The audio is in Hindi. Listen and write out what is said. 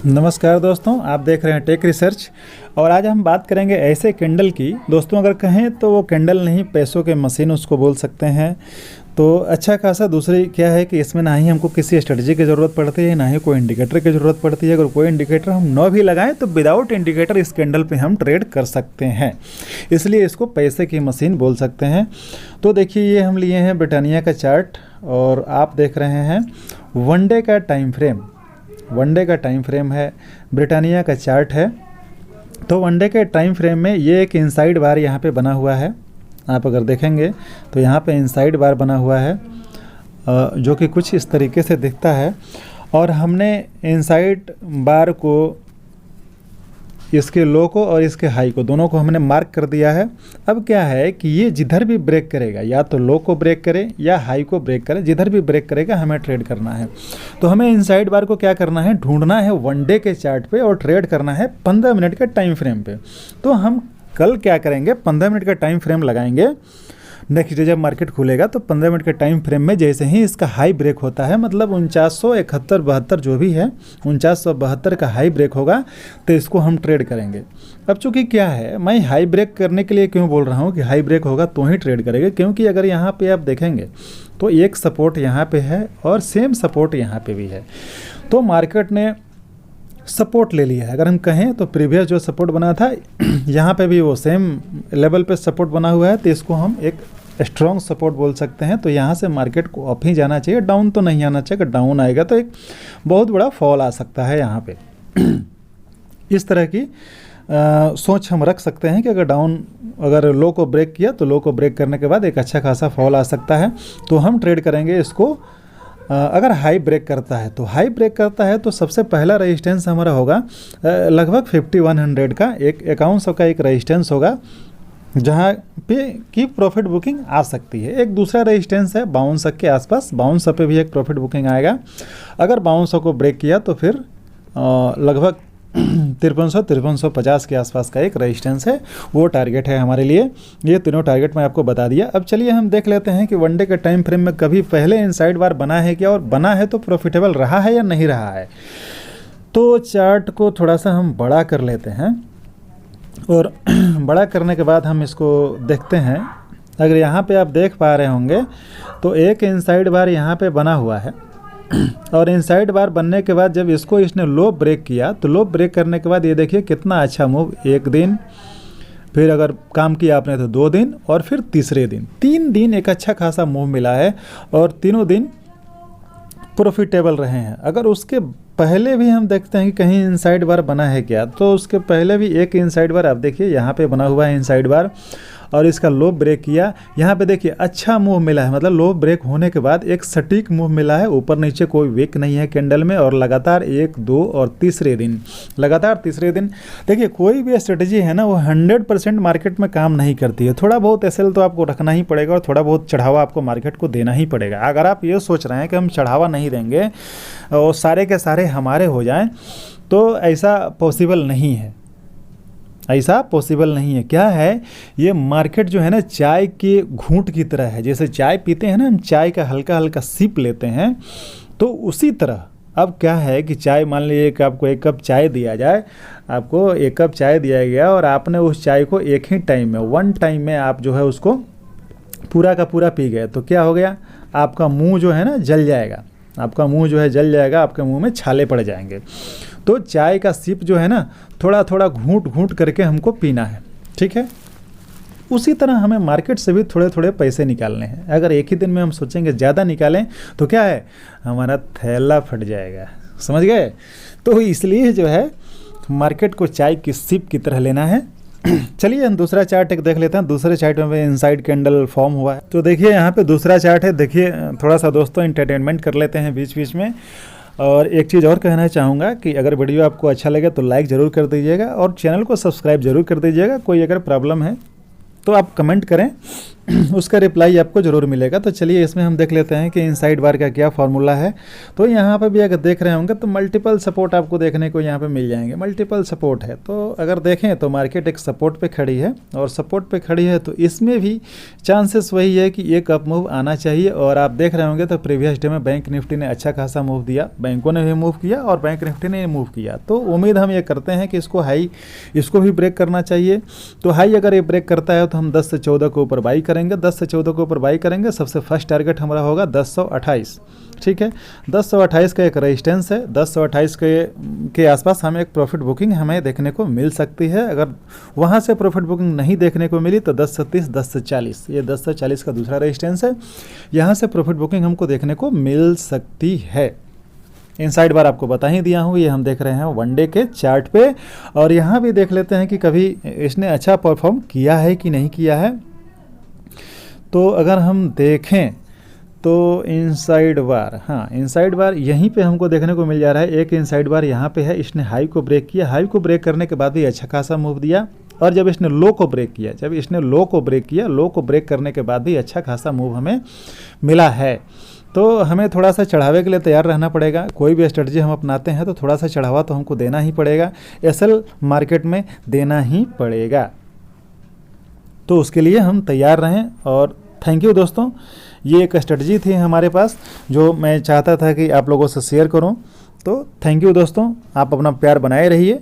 नमस्कार दोस्तों, आप देख रहे हैं टेक रिसर्च। और आज हम बात करेंगे ऐसे कैंडल की। दोस्तों अगर कहें तो वो कैंडल नहीं, पैसों के मशीन उसको बोल सकते हैं। तो अच्छा खासा दूसरी क्या है कि इसमें ना ही हमको किसी स्ट्रेटजी की ज़रूरत पड़ती है, ना ही कोई इंडिकेटर की ज़रूरत पड़ती है। अगर कोई इंडिकेटर हम न भी लगाएं तो विदाउट इंडिकेटर इस कैंडल पे हम ट्रेड कर सकते हैं, इसलिए इसको पैसे की मशीन बोल सकते हैं। तो देखिए, ये हम लिए हैं ब्रिटानिया का चार्ट और आप देख रहे हैं वनडे का टाइम फ्रेम। वनडे का टाइम फ्रेम है, ब्रिटानिया का चार्ट है। तो वनडे के टाइम फ्रेम में ये एक इनसाइड बार यहाँ पे बना हुआ है। आप अगर देखेंगे तो यहाँ पे इनसाइड बार बना हुआ है जो कि कुछ इस तरीके से दिखता है। और हमने इनसाइड बार को, इसके लो को और इसके हाई को, दोनों को हमने मार्क कर दिया है। अब क्या है कि ये जिधर भी ब्रेक करेगा, या तो लो को ब्रेक करे या हाई को ब्रेक करे, जिधर भी ब्रेक करेगा हमें ट्रेड करना है। तो हमें इनसाइड बार को क्या करना है, ढूंढना है वनडे के चार्ट पे और ट्रेड करना है 15 मिनट के टाइम फ्रेम पे। तो हम कल क्या करेंगे, 15 मिनट का टाइम फ्रेम लगाएंगे। नेक्स्ट डे जब मार्केट खुलेगा तो 15 मिनट के टाइम फ्रेम में जैसे ही इसका हाई ब्रेक होता है, मतलब 4971 जो भी है, 4972 का हाई ब्रेक होगा तो इसको हम ट्रेड करेंगे। अब चूंकि क्या है, मैं हाई ब्रेक करने के लिए क्यों बोल रहा हूँ कि हाई ब्रेक होगा तो ही ट्रेड करेंगे, क्योंकि अगर यहाँ पे आप देखेंगे तो एक सपोर्ट यहाँ पे है और सेम सपोर्ट यहाँ पे भी है। तो मार्केट ने सपोर्ट ले लिया है। अगर हम कहें तो प्रीवियस जो सपोर्ट बना था यहाँ पे भी वो सेम लेवल पे सपोर्ट बना हुआ है, तो इसको हम एक स्ट्रॉन्ग सपोर्ट बोल सकते हैं। तो यहाँ से मार्केट को अप ही जाना चाहिए, डाउन तो नहीं आना चाहिए। अगर डाउन आएगा तो एक बहुत बड़ा फॉल आ सकता है यहाँ पे। इस तरह की सोच हम रख सकते हैं कि अगर लो को ब्रेक किया तो लो को ब्रेक करने के बाद एक अच्छा खासा फॉल आ सकता है। तो हम ट्रेड करेंगे इसको। अगर हाई ब्रेक करता है, तो हाई ब्रेक करता है तो सबसे पहला रेजिस्टेंस हमारा होगा लगभग 5100 का, 5100 का एक रेजिस्टेंस होगा जहाँ पे की प्रॉफिट बुकिंग आ सकती है। एक दूसरा रेजिस्टेंस है 5200 के आसपास, 5200 पे भी एक प्रॉफिट बुकिंग आएगा। अगर 5200 को ब्रेक किया तो फिर लगभग 5350 के आसपास का एक रेजिस्टेंस है, वो टारगेट है हमारे लिए। ये तीनों टारगेट मैं आपको बता दिया। अब चलिए हम देख लेते हैं कि वनडे के टाइम फ्रेम में कभी पहले इनसाइड बार बना है क्या, और बना है तो प्रॉफिटेबल रहा है या नहीं रहा है। तो चार्ट को थोड़ा सा हम बड़ा कर लेते हैं और बड़ा करने के बाद हम इसको देखते हैं। अगर यहाँ पे आप देख पा रहे होंगे तो एक इनसाइड बार यहाँ पे बना हुआ है और इनसाइड बार बनने के बाद जब इसने लो ब्रेक किया, तो लो ब्रेक करने के बाद ये देखिए कितना अच्छा मूव। एक दिन, फिर अगर काम किया आपने तो 2 दिन, और फिर तीसरे दिन, 3 दिन एक अच्छा खासा मूव मिला है और तीनों दिन प्रॉफिटेबल रहे हैं। अगर उसके पहले भी हम देखते हैं कि कहीं इनसाइड बार बना है क्या, तो उसके पहले भी एक इनसाइड बार आप देखिए यहाँ पे बना हुआ है इनसाइड बार, और इसका लो ब्रेक किया। यहाँ पे देखिए अच्छा मूव मिला है, मतलब लो ब्रेक होने के बाद एक सटीक मूव मिला है, ऊपर नीचे कोई विक नहीं है कैंडल में। और लगातार 1, 2 और तीसरे दिन, लगातार तीसरे दिन देखिए, कोई भी स्ट्रेटजी है ना वो 100% मार्केट में काम नहीं करती है। थोड़ा बहुत एसएल तो आपको रखना ही पड़ेगा और थोड़ा बहुत चढ़ावा आपको मार्केट को देना ही पड़ेगा। अगर आप ये सोच रहे हैं कि हम चढ़ावा नहीं देंगे और सारे के सारे हमारे हो जाएं, तो ऐसा पॉसिबल नहीं है। ऐसा पॉसिबल नहीं है। क्या है, ये मार्केट जो है ना चाय के घूंट की तरह है। जैसे चाय पीते हैं ना हम, चाय का हल्का हल्का सिप लेते हैं, तो उसी तरह अब क्या है कि चाय, मान लीजिए कि आपको 1 कप चाय दिया जाए, आपको 1 कप चाय दिया गया और आपने उस चाय को एक ही टाइम में, 1 टाइम में आप जो है उसको पूरा का पूरा पी गए, तो क्या हो गया, आपका मुँह जो है ना जल जाएगा। आपका मुंह जो है जल जाएगा, आपके मुंह में छाले पड़ जाएंगे। तो चाय का सिप जो है ना थोड़ा थोड़ा घूंट घूंट करके हमको पीना है, ठीक है। उसी तरह हमें मार्केट से भी थोड़े थोड़े पैसे निकालने हैं। अगर एक ही दिन में हम सोचेंगे ज़्यादा निकालें तो क्या है, हमारा थैला फट जाएगा, समझ गए। तो इसलिए जो है मार्केट को चाय की सिप की तरह लेना है। चलिए हम दूसरा चार्ट एक देख लेते हैं। दूसरे चार्ट में इनसाइड कैंडल फॉर्म हुआ है, तो देखिए यहाँ पे दूसरा चार्ट है। देखिए थोड़ा सा दोस्तों एंटरटेनमेंट कर लेते हैं बीच बीच में। और एक चीज़ और कहना चाहूँगा कि अगर वीडियो आपको अच्छा लगे तो लाइक ज़रूर कर दीजिएगा और चैनल को सब्सक्राइब जरूर कर दीजिएगा। कोई अगर प्रॉब्लम है तो आप कमेंट करें, उसका रिप्लाई आपको ज़रूर मिलेगा। तो चलिए इसमें हम देख लेते हैं कि इनसाइड बार का क्या फार्मूला है। तो यहाँ पे भी अगर देख रहे होंगे तो मल्टीपल सपोर्ट आपको देखने को यहाँ पे मिल जाएंगे, मल्टीपल सपोर्ट है। तो अगर देखें तो मार्केट एक सपोर्ट पे खड़ी है, और सपोर्ट पे खड़ी है तो इसमें भी चांसेस वही है कि एक अप मूव आना चाहिए। और आप देख रहे होंगे तो प्रीवियस डे में बैंक निफ्टी ने अच्छा खासा मूव दिया, बैंकों ने भी मूव किया और बैंक निफ्टी ने मूव किया। तो उम्मीद हम ये करते हैं कि इसको हाई, इसको भी ब्रेक करना चाहिए। तो हाई अगर ये ब्रेक करता है तो हम 10 से 14 के ऊपर बाई करेंगे, 10 से 14 के ऊपर बाई करेंगे। सबसे फर्स्ट टारगेट हमारा होगा 1028, ठीक है। 1028 का एक रेजिस्टेंस है, 1028 के आसपास हमें एक प्रॉफिट बुकिंग हमें देखने को मिल सकती है। अगर वहाँ से प्रॉफिट बुकिंग नहीं देखने को मिली तो 10 से 30, 10 से 40, ये 10 से 40 का दूसरा रेजिस्टेंस है, यहाँ से प्रॉफिट बुकिंग हमको देखने को मिल सकती है। इनसाइड बार आपको बता ही दिया हूँ, ये हम देख रहे हैं वनडे के चार्ट पे। और यहाँ भी देख लेते हैं कि कभी इसने अच्छा परफॉर्म किया है कि नहीं किया है। तो अगर हम देखें तो इनसाइड बार, हाँ इनसाइड बार यहीं पे हमको देखने को मिल जा रहा है। एक इनसाइड बार यहाँ पे है, इसने हाई को ब्रेक किया, हाई को ब्रेक करने के बाद ही अच्छा खासा मूव दिया। और जब इसने लो को ब्रेक किया, जब इसने लो को ब्रेक किया, लो को ब्रेक करने के बाद ही अच्छा खासा मूव हमें मिला है। तो हमें थोड़ा सा चढ़ावे के लिए तैयार रहना पड़ेगा। कोई भी स्ट्रेटजी हम अपनाते हैं तो थोड़ा सा चढ़ावा तो हमको देना ही पड़ेगा, एसएल मार्केट में देना ही पड़ेगा। तो उसके लिए हम तैयार रहें। और थैंक यू दोस्तों, ये एक स्ट्रेटजी थी हमारे पास जो मैं चाहता था कि आप लोगों से शेयर करूं। तो थैंक यू दोस्तों, आप अपना प्यार बनाए रहिए।